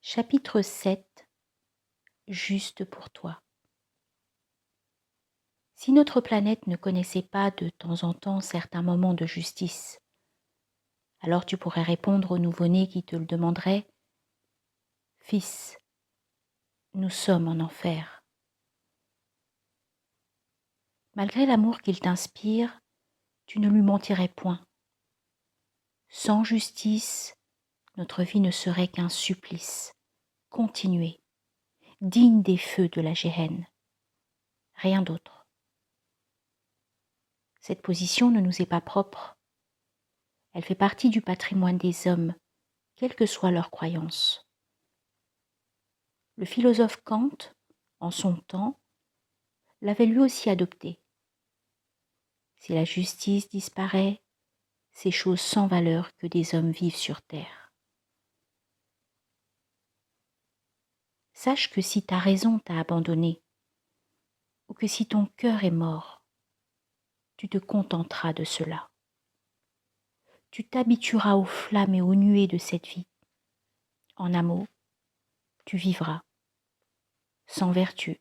Chapitre 7. Juste pour toi. Si notre planète ne connaissait pas de temps en temps certains moments de justice, alors tu pourrais répondre au nouveau-né qui te le demanderait : « Fils, nous sommes en enfer. » Malgré l'amour qu'il t'inspire, tu ne lui mentirais point. Sans justice, notre vie ne serait qu'un supplice, continué, digne des feux de la géhenne. Rien d'autre. Cette position ne nous est pas propre. Elle fait partie du patrimoine des hommes, quelles que soient leurs croyances. Le philosophe Kant, en son temps, l'avait lui aussi adoptée. Si la justice disparaît, c'est chose sans valeur que des hommes vivent sur terre. Sache que si ta raison t'a abandonné, ou que si ton cœur est mort, tu te contenteras de cela. Tu t'habitueras aux flammes et aux nuées de cette vie. En un mot, tu vivras, sans vertu,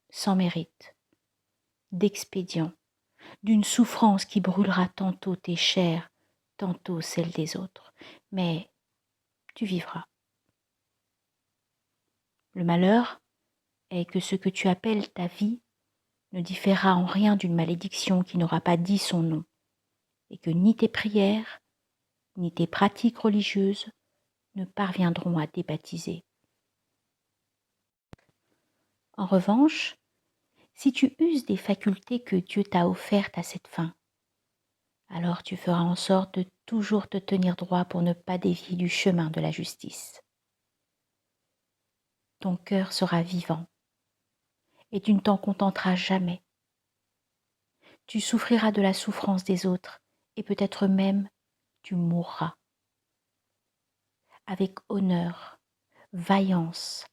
sans mérite, d'expédient, d'une souffrance qui brûlera tantôt tes chairs, tantôt celles des autres, mais tu vivras. Le malheur est que ce que tu appelles ta vie ne différera en rien d'une malédiction qui n'aura pas dit son nom, et que ni tes prières, ni tes pratiques religieuses ne parviendront à débaptiser. En revanche, si tu uses des facultés que Dieu t'a offertes à cette fin, alors tu feras en sorte de toujours te tenir droit pour ne pas dévier du chemin de la justice. Ton cœur sera vivant et tu ne t'en contenteras jamais. Tu souffriras de la souffrance des autres et peut-être même tu mourras. Avec honneur, vaillance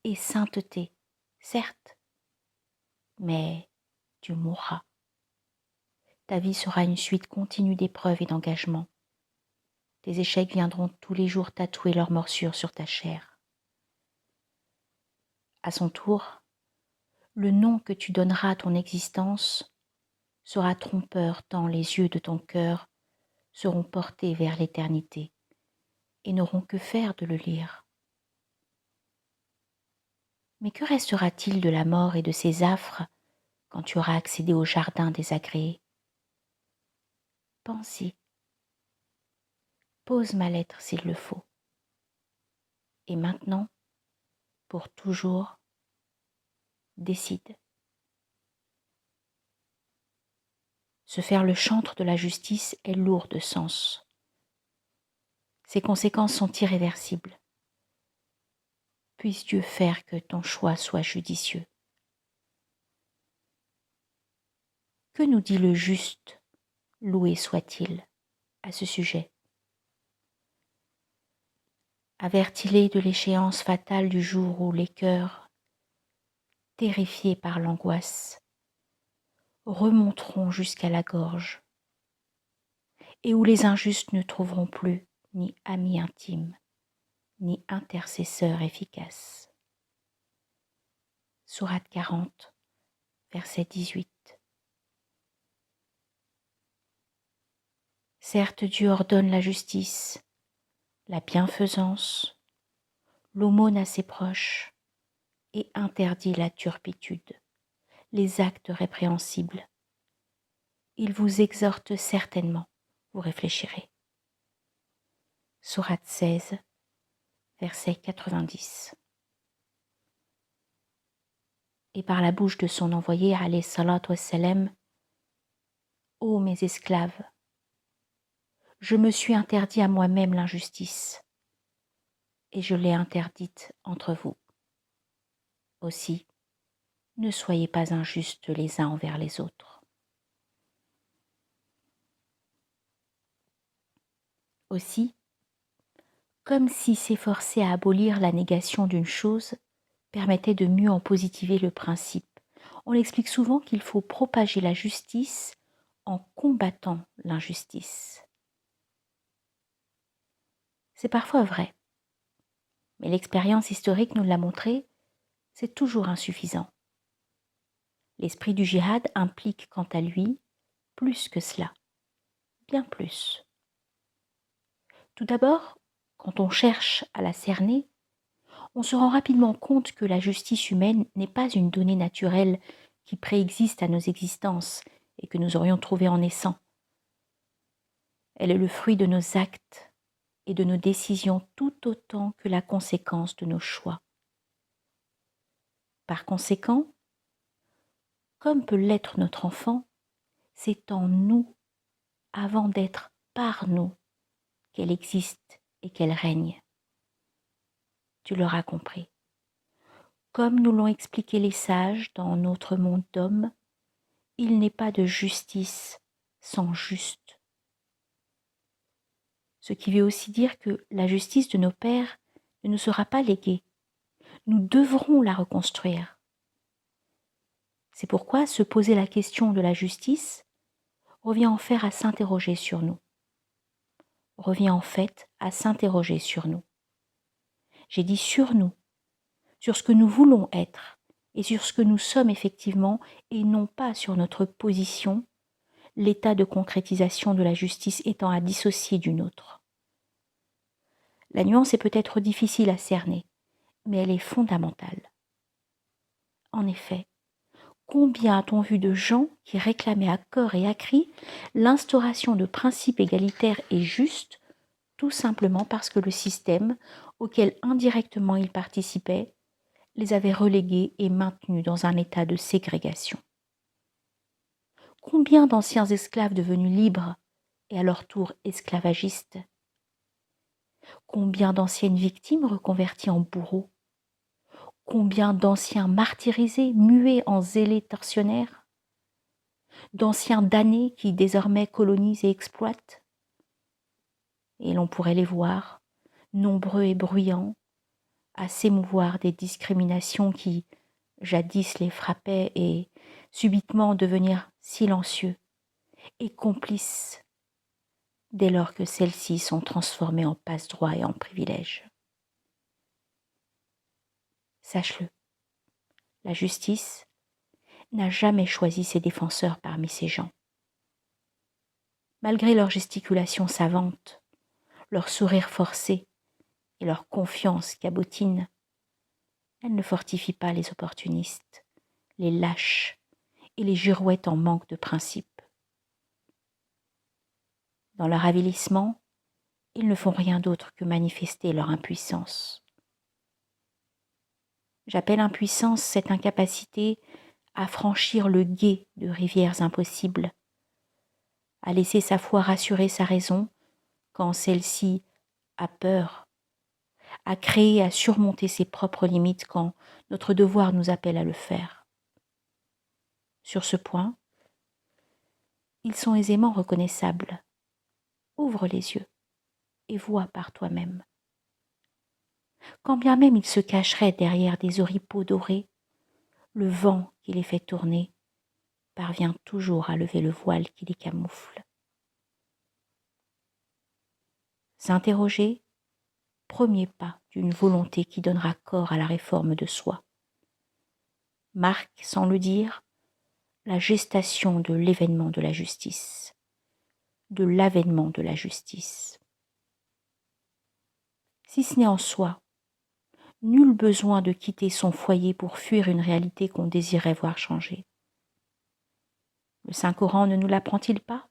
et sainteté, certes, mais tu mourras. Ta vie sera une suite continue d'épreuves et d'engagements. Tes échecs viendront tous les jours tatouer leurs morsures sur ta chair. À son tour, le nom que tu donneras à ton existence sera trompeur tant les yeux de ton cœur seront portés vers l'éternité et n'auront que faire de le lire. Mais que restera-t-il de la mort et de ses affres quand tu auras accédé au jardin désagréé ? Pense-y. Pose ma lettre s'il le faut. Et maintenant, pour toujours, décide. Se faire le chantre de la justice est lourd de sens. Ses conséquences sont irréversibles. Puisse Dieu faire que ton choix soit judicieux. Que nous dit le juste, loué soit-il, à ce sujet ? Avertis-les de l'échéance fatale du jour où les cœurs, terrifiés par l'angoisse, remonteront jusqu'à la gorge et où les injustes ne trouveront plus ni amis intimes, ni intercesseurs efficaces. Sourate 40, verset 18. Certes, Dieu ordonne la justice, la bienfaisance, l'aumône à ses proches et interdit la turpitude, les actes répréhensibles. Il vous exhorte certainement, vous réfléchirez. Sourate 16, verset 90. Et par la bouche de son envoyé, alayhi salatu wassalam, ô mes esclaves, je me suis interdit à moi-même l'injustice, et je l'ai interdite entre vous. Aussi, ne soyez pas injustes les uns envers les autres. Aussi, comme si s'efforcer à abolir la négation d'une chose permettait de mieux en positiver le principe, on explique souvent qu'il faut propager la justice en combattant l'injustice. C'est parfois vrai, Mais l'expérience historique nous l'a montré, c'est toujours insuffisant. L'esprit du djihad implique quant à lui plus que cela, bien plus. Tout d'abord, quand on cherche à la cerner, on se rend rapidement compte que la justice humaine n'est pas une donnée naturelle qui préexiste à nos existences et que nous aurions trouvée en naissant. Elle est le fruit de nos actes et de nos décisions tout autant que la conséquence de nos choix. Par conséquent, comme peut l'être notre enfant, c'est en nous, avant d'être par nous, qu'elle existe et qu'elle règne. Tu l'auras compris. Comme nous l'ont expliqué les sages dans notre monde d'hommes, il n'est pas de justice sans juste. Ce qui veut aussi dire que la justice de nos pères ne nous sera pas léguée. Nous devrons la reconstruire. C'est pourquoi se poser la question de la justice revient en fait à s'interroger sur nous. J'ai dit sur nous, sur ce que nous voulons être et sur ce que nous sommes effectivement et non pas sur notre position, l'état de concrétisation de la justice étant à dissocier d'une autre. La nuance est peut-être difficile à cerner, mais elle est fondamentale. En effet, combien a-t-on vu de gens qui réclamaient à corps et à cri l'instauration de principes égalitaires et justes, tout simplement parce que le système, auquel indirectement ils participaient, les avait relégués et maintenus dans un état de ségrégation. Combien d'anciens esclaves devenus libres et à leur tour esclavagistes? Combien d'anciennes victimes reconverties en bourreaux? Combien d'anciens martyrisés, muets en zélés tortionnaires? D'anciens damnés qui désormais colonisent et exploitent? Et l'on pourrait les voir, nombreux et bruyants, à s'émouvoir des discriminations qui, jadis les frappaient et subitement devenir silencieux et complices dès lors que celles-ci sont transformées en passe-droit et en privilèges. Sache-le, la justice n'a jamais choisi ses défenseurs parmi ces gens. Malgré leurs gesticulations savantes, leur sourire forcé et leur confiance cabotine, elle ne fortifie pas les opportunistes, les lâches et les girouettes en manque de principes. Dans leur avilissement, ils ne font rien d'autre que manifester leur impuissance. J'appelle impuissance cette incapacité à franchir le gué de rivières impossibles, à laisser sa foi rassurer sa raison quand celle-ci a peur, à créer, à surmonter ses propres limites quand notre devoir nous appelle à le faire. Sur ce point, ils sont aisément reconnaissables. Ouvre les yeux et vois par toi-même. Quand bien même ils se cacheraient derrière des oripeaux dorés, le vent qui les fait tourner parvient toujours à lever le voile qui les camoufle. S'interroger, premier pas d'une volonté qui donnera corps à la réforme de soi. Marque, sans le dire, la gestation de l'événement de la justice, de l'avènement de la justice. Si ce n'est en soi, nul besoin de quitter son foyer pour fuir une réalité qu'on désirait voir changer. Le Saint-Coran ne nous l'apprend-il pas?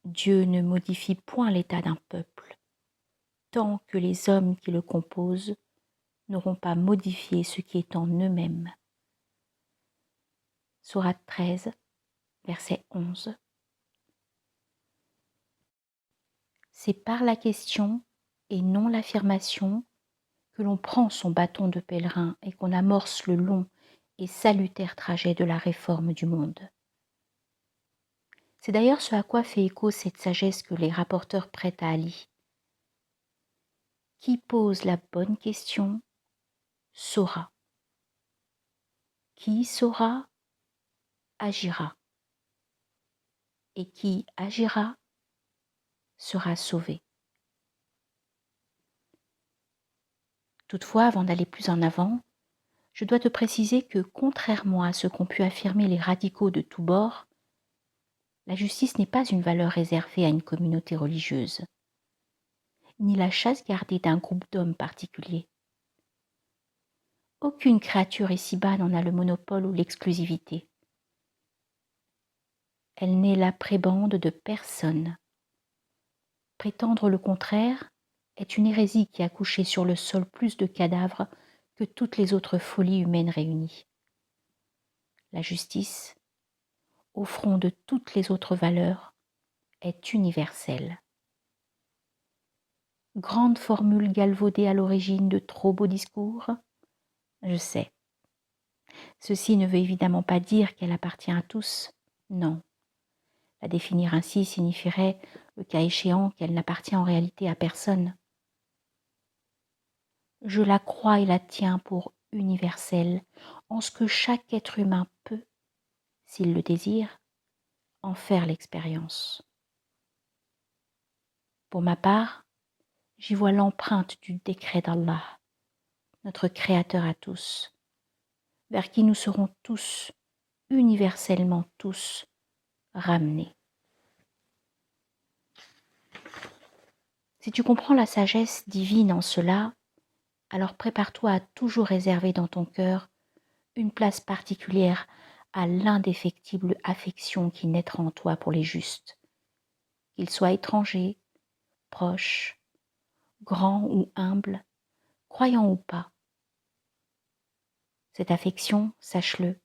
Dieu ne modifie point l'état d'un peuple, tant que les hommes qui le composent n'auront pas modifié ce qui est en eux-mêmes. Sourate 13, verset 11. C'est par la question et non l'affirmation que l'on prend son bâton de pèlerin et qu'on amorce le long et salutaire trajet de la réforme du monde. C'est d'ailleurs ce à quoi fait écho cette sagesse que les rapporteurs prêtent à Ali. Qui pose la bonne question saura. Qui saura agira. Et qui agira sera sauvé. Toutefois, avant d'aller plus en avant, je dois te préciser que, contrairement à ce qu'ont pu affirmer les radicaux de tous bords, la justice n'est pas une valeur réservée à une communauté religieuse, ni la chasse gardée d'un groupe d'hommes particuliers. Aucune créature ici-bas n'en a le monopole ou l'exclusivité. Elle n'est la prébende de personne. Prétendre le contraire est une hérésie qui a couché sur le sol plus de cadavres que toutes les autres folies humaines réunies. La justice, au front de toutes les autres valeurs, est universelle. Grande formule galvaudée à l'origine de trop beaux discours, je sais. Ceci ne veut évidemment pas dire qu'elle appartient à tous, non. La définir ainsi signifierait, le cas échéant, qu'elle n'appartient en réalité à personne. Je la crois et la tiens pour universelle, en ce que chaque être humain peut, s'il le désire, en faire l'expérience. Pour ma part, j'y vois l'empreinte du décret d'Allah, notre Créateur à tous, vers qui nous serons tous, universellement tous, ramenés. Si tu comprends la sagesse divine en cela, alors prépare-toi à toujours réserver dans ton cœur une place particulière à l'indéfectible affection qui naîtra en toi pour les justes, qu'ils soient étrangers, proches, grands ou humbles, croyants ou pas. Cette affection, sache-le,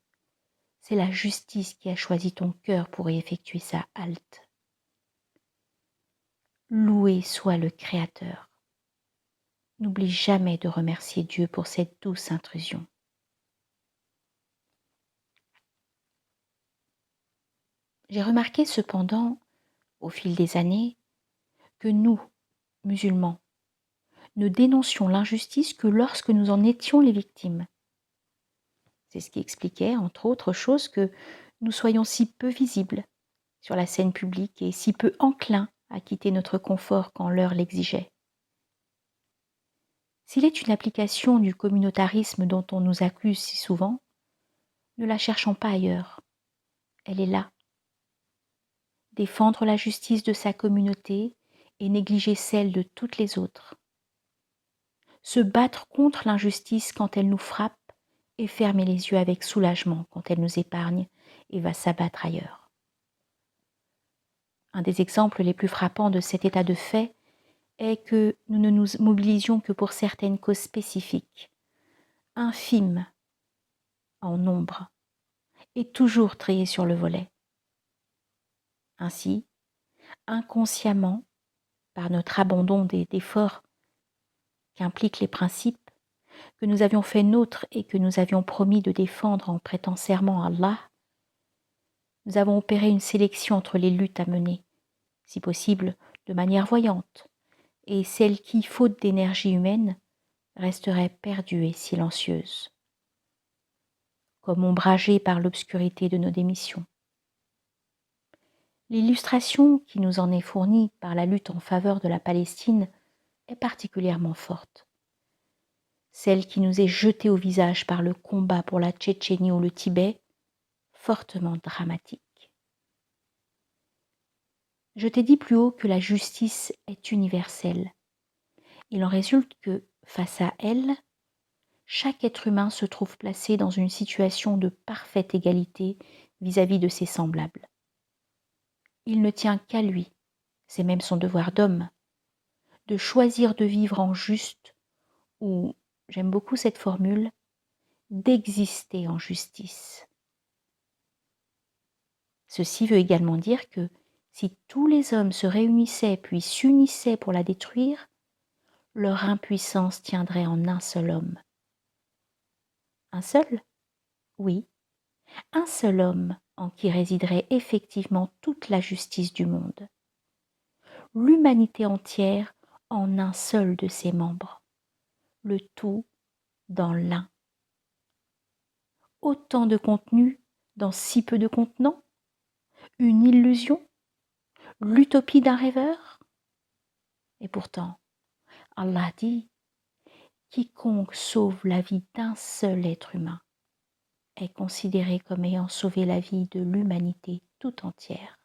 c'est la justice qui a choisi ton cœur pour y effectuer sa halte. Loué soit le Créateur. N'oublie jamais de remercier Dieu pour cette douce intrusion. J'ai remarqué cependant, au fil des années, que nous, musulmans, ne dénoncions l'injustice que lorsque nous en étions les victimes. C'est ce qui expliquait, entre autres choses, que nous soyons si peu visibles sur la scène publique et si peu enclins à quitter notre confort quand l'heure l'exigeait. S'il est une application du communautarisme dont on nous accuse si souvent, ne la cherchons pas ailleurs. Elle est là. Défendre la justice de sa communauté et négliger celle de toutes les autres. Se battre contre l'injustice quand elle nous frappe et fermer les yeux avec soulagement quand elle nous épargne et va s'abattre ailleurs. Un des exemples les plus frappants de cet état de fait est que nous ne nous mobilisions que pour certaines causes spécifiques, infimes en nombre, et toujours triées sur le volet. Ainsi, inconsciemment, par notre abandon d'efforts qu'impliquent les principes que nous avions fait nôtres et que nous avions promis de défendre en prêtant serment à Allah, nous avons opéré une sélection entre les luttes à mener, si possible de manière voyante, et celles qui, faute d'énergie humaine, resteraient perdues et silencieuses, comme ombragées par l'obscurité de nos démissions. L'illustration qui nous en est fournie par la lutte en faveur de la Palestine est particulièrement forte. Celle qui nous est jetée au visage par le combat pour la Tchétchénie ou le Tibet, fortement dramatique. Je t'ai dit plus haut que la justice est universelle. Il en résulte que, face à elle, chaque être humain se trouve placé dans une situation de parfaite égalité vis-à-vis de ses semblables. Il ne tient qu'à lui, c'est même son devoir d'homme, de choisir de vivre en juste ou, j'aime beaucoup cette formule, d'exister en justice. Ceci veut également dire que si tous les hommes se réunissaient puis s'unissaient pour la détruire, leur impuissance tiendrait en un seul homme. Un seul ? Oui, un seul homme en qui résiderait effectivement toute la justice du monde. L'humanité entière en un seul de ses membres, le tout dans l'un. Autant de contenu dans si peu de contenant ? Une illusion ? L'utopie d'un rêveur ? Et pourtant, Allah dit quiconque sauve la vie d'un seul être humain est considéré comme ayant sauvé la vie de l'humanité tout entière.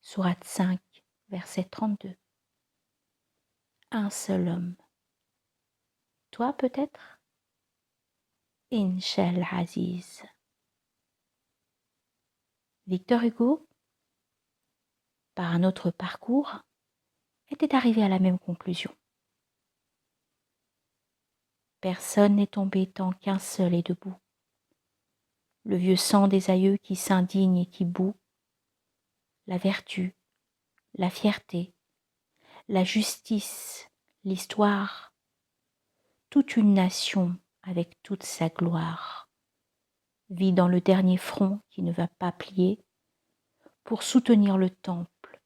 Sourate 5, verset 32. Un seul homme. Toi peut-être? Inch'Al Aziz. Victor Hugo, par un autre parcours, était arrivé à la même conclusion. Personne n'est tombé tant qu'un seul est debout. Le vieux sang des aïeux qui s'indigne et qui bout, la vertu, la fierté, la justice, l'histoire, toute une nation avec toute sa gloire vit dans le dernier front qui ne va pas plier. Pour soutenir le temple,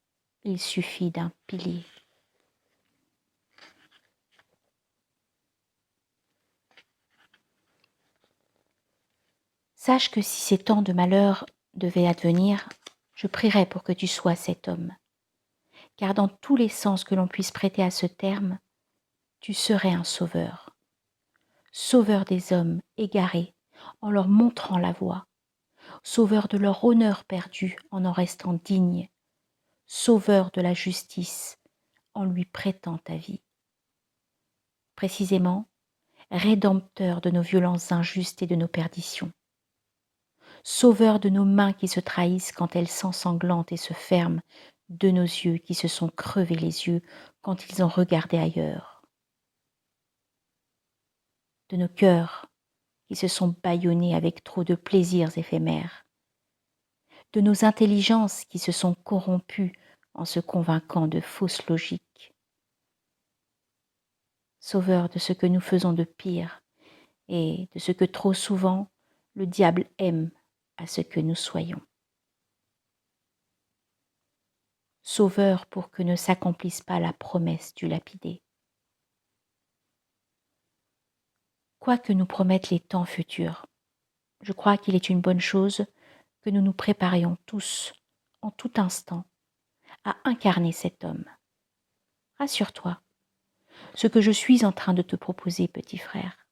il suffit d'un pilier. Sache que si ces temps de malheur devaient advenir, je prierai pour que tu sois cet homme, car dans tous les sens que l'on puisse prêter à ce terme, tu serais un sauveur, sauveur des hommes égarés en leur montrant la voie, sauveur de leur honneur perdu en restant digne, sauveur de la justice en lui prêtant ta vie. Précisément, rédempteur de nos violences injustes et de nos perditions, sauveur de nos mains qui se trahissent quand elles s'ensanglantent et se ferment, de nos yeux qui se sont crevés les yeux quand ils ont regardé ailleurs, de nos cœurs qui se sont bâillonnés avec trop de plaisirs éphémères, de nos intelligences qui se sont corrompues en se convainquant de fausses logiques, sauveur de ce que nous faisons de pire et de ce que trop souvent le diable aime à ce que nous soyons. Sauveur pour que ne s'accomplisse pas la promesse du lapidé. Quoi que nous promettent les temps futurs, je crois qu'il est une bonne chose que nous nous préparions tous, en tout instant, à incarner cet homme. Rassure-toi, ce que je suis en train de te proposer, petit frère,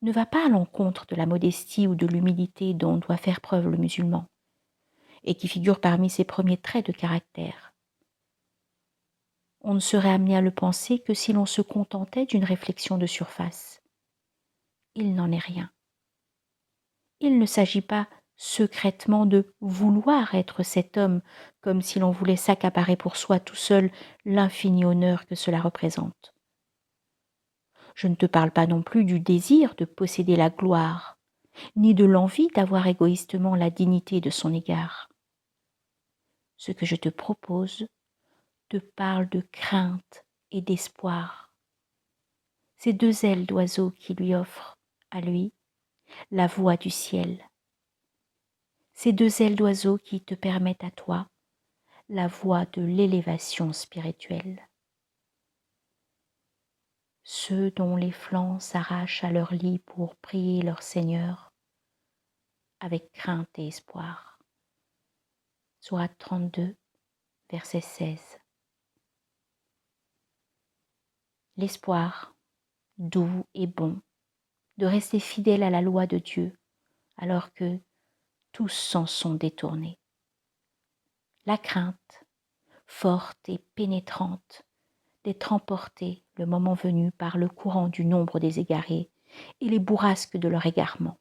ne va pas à l'encontre de la modestie ou de l'humilité dont doit faire preuve le musulman, et qui figure parmi ses premiers traits de caractère. On ne serait amené à le penser que si l'on se contentait d'une réflexion de surface. Il n'en est rien. Il ne s'agit pas secrètement de vouloir être cet homme, comme si l'on voulait s'accaparer pour soi tout seul l'infini honneur que cela représente. Je ne te parle pas non plus du désir de posséder la gloire, ni de l'envie d'avoir égoïstement la dignité de son égard. Ce que je te propose te parle de crainte et d'espoir. Ces deux ailes d'oiseau qui lui offrent, à lui, la voie du ciel. Ces deux ailes d'oiseau qui te permettent à toi la voie de l'élévation spirituelle. Ceux dont les flancs s'arrachent à leur lit pour prier leur Seigneur avec crainte et espoir. Sourate 32, verset 16. L'espoir, doux et bon, de rester fidèle à la loi de Dieu, alors que tous s'en sont détournés. La crainte, forte et pénétrante, d'être emporté le moment venu par le courant du nombre des égarés et les bourrasques de leur égarement.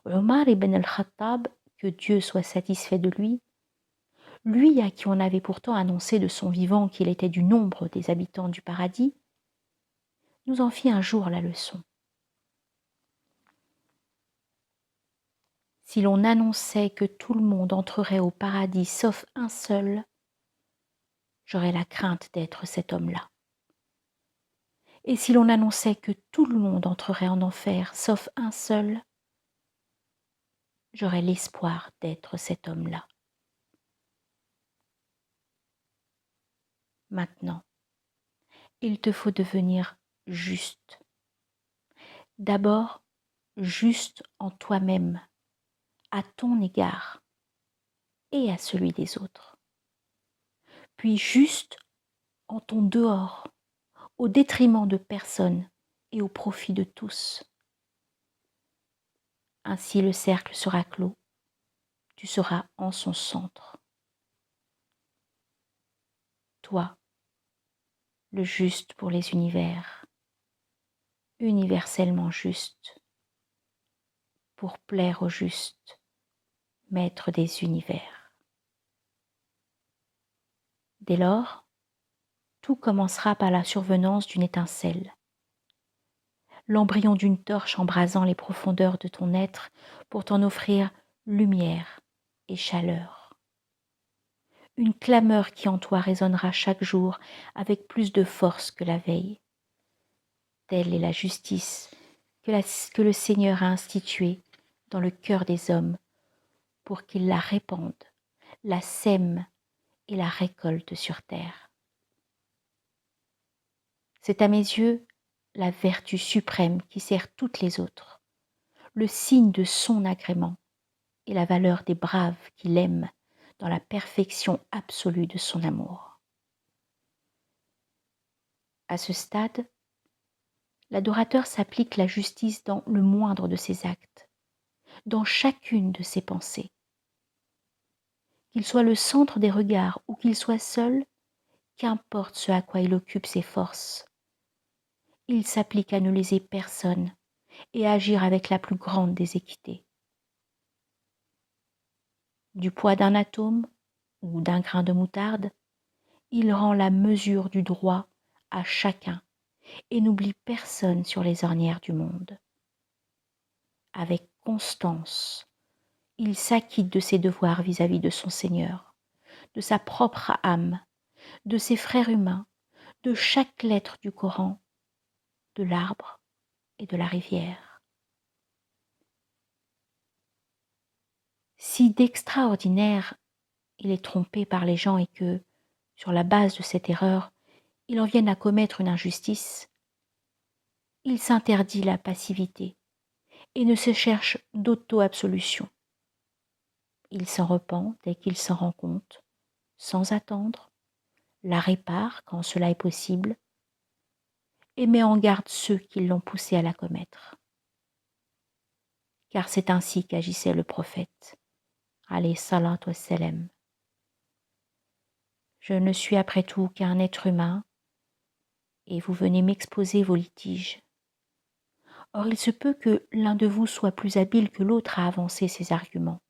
Omar ibn al-Khattab, que Dieu soit satisfait de lui, lui à qui on avait pourtant annoncé de son vivant qu'il était du nombre des habitants du paradis, nous en fit un jour la leçon. Si l'on annonçait que tout le monde entrerait au paradis sauf un seul, j'aurais la crainte d'être cet homme-là. Et si l'on annonçait que tout le monde entrerait en enfer sauf un seul, j'aurais l'espoir d'être cet homme-là. Maintenant, il te faut devenir juste. D'abord, juste en toi-même, à ton égard et à celui des autres. Puis juste en ton dehors, au détriment de personne et au profit de tous. Ainsi le cercle sera clos, tu seras en son centre. Toi, le juste pour les univers, universellement juste, pour plaire au juste, maître des univers. Dès lors, tout commencera par la survenance d'une étincelle, l'embryon d'une torche embrasant les profondeurs de ton être pour t'en offrir lumière et chaleur. Une clameur qui en toi résonnera chaque jour avec plus de force que la veille. Telle est la justice que le Seigneur a instituée dans le cœur des hommes pour qu'ils la répandent, la sèment et la récoltent sur terre. C'est à mes yeux la vertu suprême qui sert toutes les autres, le signe de son agrément et la valeur des braves qui l'aiment dans la perfection absolue de son amour. À ce stade, l'adorateur s'applique la justice dans le moindre de ses actes, dans chacune de ses pensées. Qu'il soit le centre des regards ou qu'il soit seul, qu'importe ce à quoi il occupe ses forces. Il s'applique à ne léser personne et à agir avec la plus grande des équités. Du poids d'un atome ou d'un grain de moutarde, il rend la mesure du droit à chacun et n'oublie personne sur les ornières du monde. Avec constance, il s'acquitte de ses devoirs vis-à-vis de son Seigneur, de sa propre âme, de ses frères humains, de chaque lettre du Coran, de l'arbre et de la rivière. Si d'extraordinaire il est trompé par les gens et que, sur la base de cette erreur, il en vienne à commettre une injustice, il s'interdit la passivité et ne se cherche d'auto-absolution. Il s'en repent dès qu'il s'en rend compte, sans attendre, la répare quand cela est possible, et met en garde ceux qui l'ont poussé à la commettre. Car c'est ainsi qu'agissait le prophète, alayhi salatu wassalam. Je ne suis après tout qu'un être humain, et vous venez m'exposer vos litiges. Or il se peut que l'un de vous soit plus habile que l'autre à avancer ses arguments.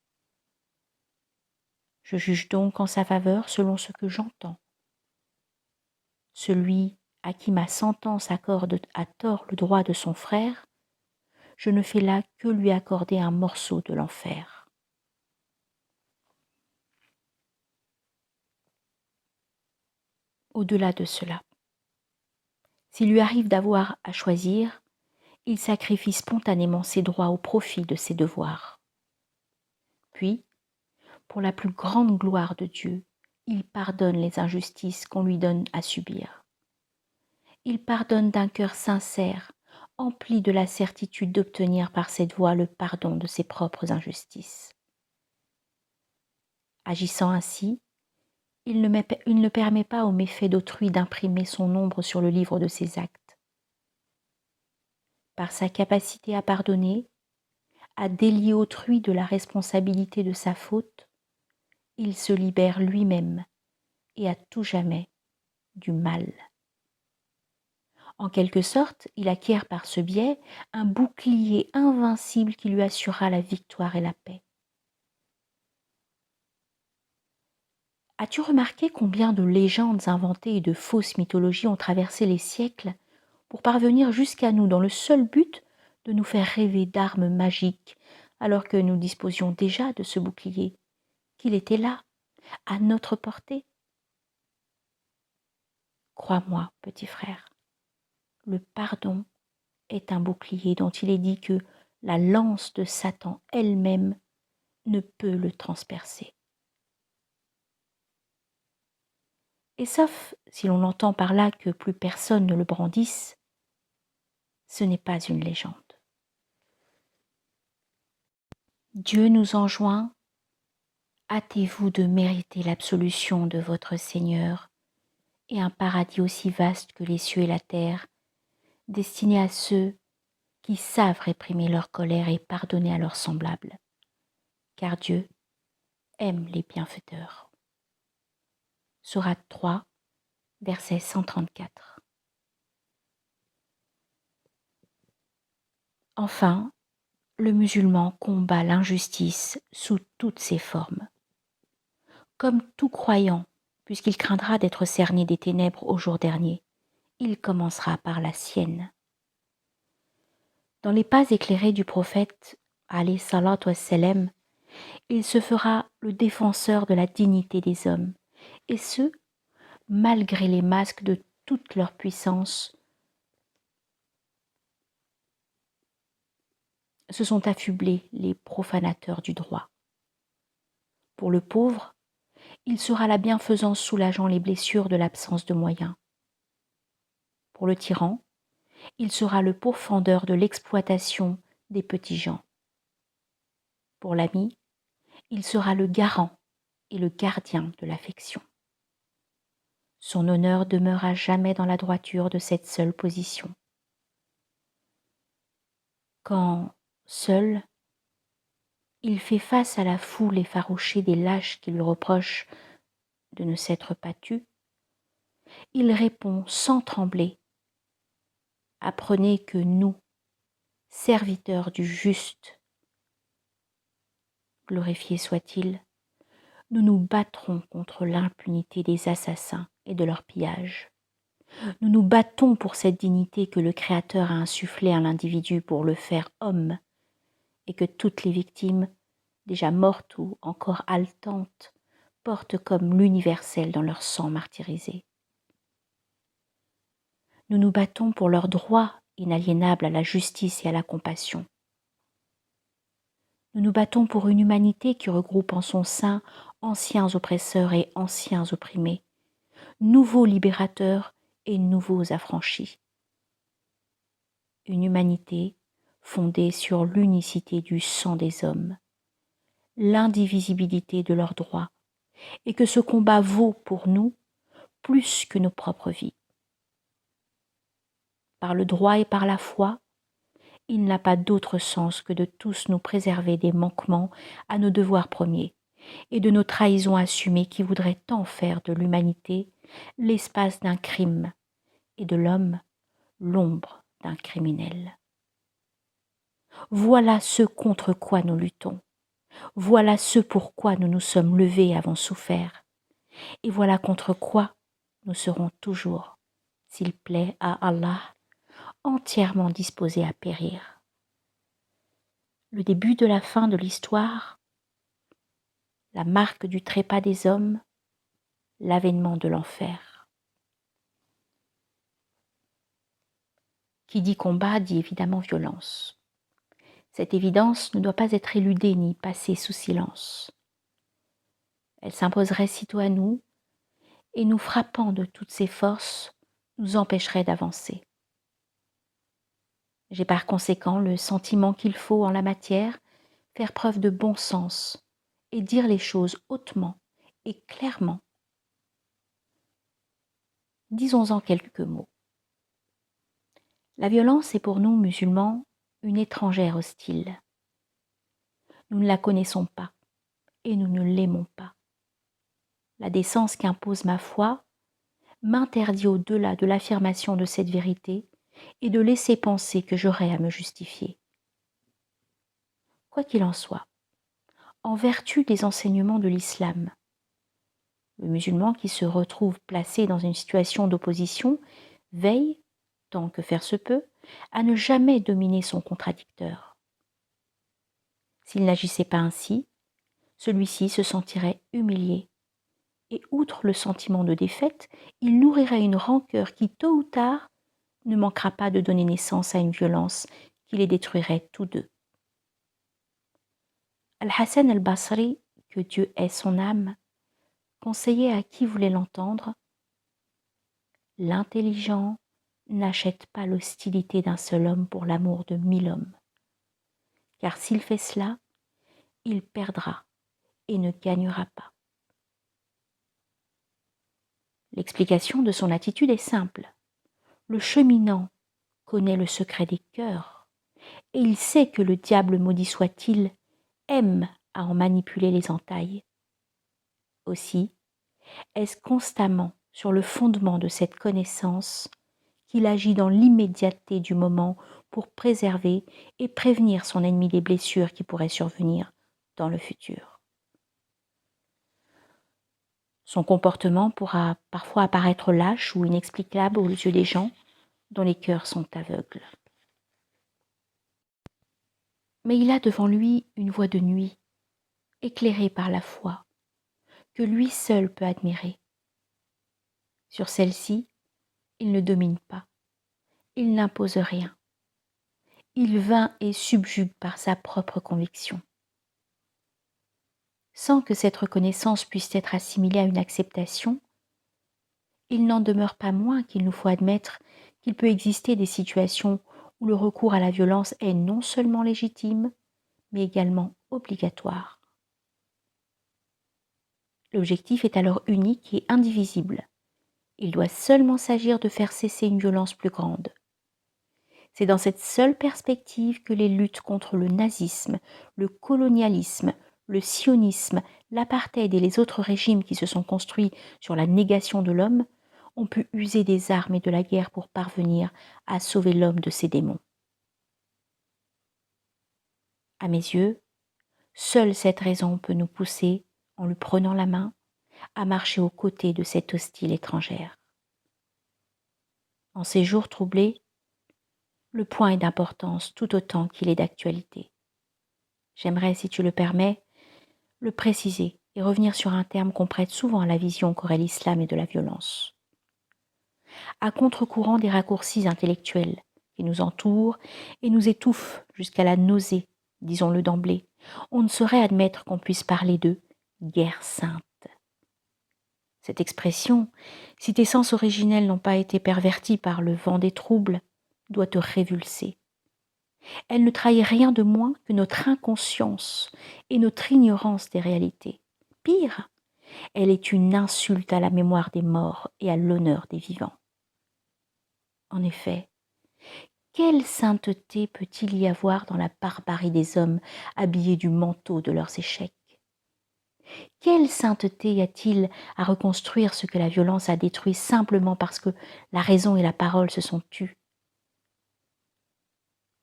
Je juge donc en sa faveur selon ce que j'entends. Celui à qui ma sentence accorde à tort le droit de son frère, je ne fais là que lui accorder un morceau de l'enfer. Au-delà de cela, s'il lui arrive d'avoir à choisir, il sacrifie spontanément ses droits au profit de ses devoirs. Puis, pour la plus grande gloire de Dieu, il pardonne les injustices qu'on lui donne à subir. Il pardonne d'un cœur sincère, empli de la certitude d'obtenir par cette voie le pardon de ses propres injustices. Agissant ainsi, il ne permet pas aux méfaits d'autrui d'imprimer son ombre sur le livre de ses actes. Par sa capacité à pardonner, à délier autrui de la responsabilité de sa faute, il se libère lui-même et à tout jamais du mal. En quelque sorte, il acquiert par ce biais un bouclier invincible qui lui assurera la victoire et la paix. As-tu remarqué combien de légendes inventées et de fausses mythologies ont traversé les siècles pour parvenir jusqu'à nous dans le seul but de nous faire rêver d'armes magiques alors que nous disposions déjà de ce bouclier, qu'il était là, à notre portée? Crois-moi, petit frère, le pardon est un bouclier dont il est dit que la lance de Satan elle-même ne peut le transpercer. Et sauf si l'on entend par là que plus personne ne le brandisse, ce n'est pas une légende. Dieu nous enjoint: hâtez-vous de mériter l'absolution de votre Seigneur et un paradis aussi vaste que les cieux et la terre, destiné à ceux qui savent réprimer leur colère et pardonner à leurs semblables, car Dieu aime les bienfaiteurs. Sourate 3, verset 134. Enfin, le musulman combat l'injustice sous toutes ses formes. Comme tout croyant, puisqu'il craindra d'être cerné des ténèbres au jour dernier, il commencera par la sienne. Dans les pas éclairés du prophète, alayhi salatu wassalam, il se fera le défenseur de la dignité des hommes, et ce, malgré les masques de toute leur puissance, se sont affublés les profanateurs du droit. Pour le pauvre, il sera la bienfaisance soulageant les blessures de l'absence de moyens. Pour le tyran, il sera le pourfendeur de l'exploitation des petits gens. Pour l'ami, il sera le garant et le gardien de l'affection. Son honneur demeure à jamais dans la droiture de cette seule position. Quand, seul, il fait face à la foule effarouchée des lâches qui lui reprochent de ne s'être pas tu, il répond sans trembler: apprenez que nous, serviteurs du juste, glorifié soit-il, nous nous battrons contre l'impunité des assassins et de leur pillage. Nous nous battons pour cette dignité que le Créateur a insufflée à l'individu pour le faire homme, et que toutes les victimes, déjà mortes ou encore haletantes, portent comme l'universel dans leur sang martyrisé. Nous nous battons pour leur droit inaliénable à la justice et à la compassion. Nous nous battons pour une humanité qui regroupe en son sein anciens oppresseurs et anciens opprimés, nouveaux libérateurs et nouveaux affranchis. Une humanité fondée sur l'unicité du sang des hommes, l'indivisibilité de leurs droits, et que ce combat vaut pour nous plus que nos propres vies. Par le droit et par la foi, il n'a pas d'autre sens que de tous nous préserver des manquements à nos devoirs premiers et de nos trahisons assumées qui voudraient tant faire de l'humanité l'espace d'un crime et de l'homme l'ombre d'un criminel. Voilà ce contre quoi nous luttons. Voilà ce pour quoi nous nous sommes levés et avons souffert. Et voilà contre quoi nous serons toujours, s'il plaît à Allah, entièrement disposés à périr. Le début de la fin de l'histoire, la marque du trépas des hommes, l'avènement de l'enfer. Qui dit combat dit évidemment violence. Cette évidence ne doit pas être éludée ni passée sous silence. Elle s'imposerait sitôt à nous et nous frappant de toutes ses forces, nous empêcherait d'avancer. J'ai par conséquent le sentiment qu'il faut en la matière faire preuve de bon sens et dire les choses hautement et clairement. Disons-en quelques mots. La violence est pour nous, musulmans, une étrangère hostile. Nous ne la connaissons pas et nous ne l'aimons pas. La décence qu'impose ma foi m'interdit au-delà de l'affirmation de cette vérité et de laisser penser que j'aurais à me justifier. Quoi qu'il en soit, en vertu des enseignements de l'islam, le musulman qui se retrouve placé dans une situation d'opposition veille, tant que faire se peut, à ne jamais dominer son contradicteur. S'il n'agissait pas ainsi, celui-ci se sentirait humilié, et outre le sentiment de défaite, il nourrirait une rancœur qui, tôt ou tard, ne manquera pas de donner naissance à une violence qui les détruirait tous deux. Al-Hassan al-Basri, que Dieu ait son âme, conseillait à qui voulait l'entendre: l'intelligent n'achète pas l'hostilité d'un seul homme pour l'amour de 1000 hommes, car s'il fait cela, il perdra et ne gagnera pas. L'explication de son attitude est simple. Le cheminant connaît le secret des cœurs, et il sait que le diable, maudit soit-il, aime à en manipuler les entailles. Aussi, est-ce constamment sur le fondement de cette connaissance qu'il agit dans l'immédiateté du moment pour préserver et prévenir son ennemi des blessures qui pourraient survenir dans le futur. Son comportement pourra parfois apparaître lâche ou inexplicable aux yeux des gens dont les cœurs sont aveugles. Mais il a devant lui une voie de nuit, éclairée par la foi, que lui seul peut admirer. Sur celle-ci, il ne domine pas, il n'impose rien. Il vainc et subjugue par sa propre conviction. Sans que cette reconnaissance puisse être assimilée à une acceptation, il n'en demeure pas moins qu'il nous faut admettre qu'il peut exister des situations où le recours à la violence est non seulement légitime, mais également obligatoire. L'objectif est alors unique et indivisible. Il doit seulement s'agir de faire cesser une violence plus grande. C'est dans cette seule perspective que les luttes contre le nazisme, le colonialisme, le sionisme, l'apartheid et les autres régimes qui se sont construits sur la négation de l'homme ont pu user des armes et de la guerre pour parvenir à sauver l'homme de ses démons. À mes yeux, seule cette raison peut nous pousser, en lui prenant la main, à marcher aux côtés de cette hostile étrangère. En ces jours troublés, le point est d'importance tout autant qu'il est d'actualité. J'aimerais, si tu le permets, le préciser et revenir sur un terme qu'on prête souvent à la vision qu'aurait l'islam et de la violence. À contre-courant des raccourcis intellectuels qui nous entourent et nous étouffent jusqu'à la nausée, disons-le d'emblée, on ne saurait admettre qu'on puisse parler de guerre sainte. Cette expression, si tes sens originels n'ont pas été pervertis par le vent des troubles, doit te révulser. Elle ne trahit rien de moins que notre inconscience et notre ignorance des réalités. Pire, elle est une insulte à la mémoire des morts et à l'honneur des vivants. En effet, quelle sainteté peut-il y avoir dans la barbarie des hommes habillés du manteau de leurs échecs? Quelle sainteté y a-t-il à reconstruire ce que la violence a détruit simplement parce que la raison et la parole se sont tues?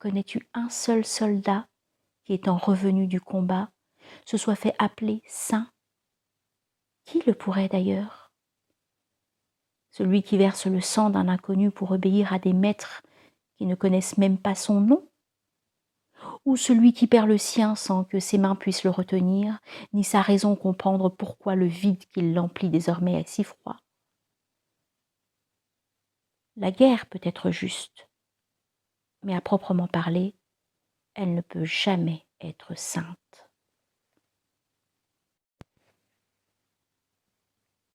Connais-tu un seul soldat qui, étant revenu du combat, se soit fait appeler saint? Qui le pourrait d'ailleurs? Celui qui verse le sang d'un inconnu pour obéir à des maîtres qui ne connaissent même pas son nom? Ou celui qui perd le sien sans que ses mains puissent le retenir, ni sa raison comprendre pourquoi le vide qui l'emplit désormais est si froid? La guerre peut être juste, mais à proprement parler, elle ne peut jamais être sainte.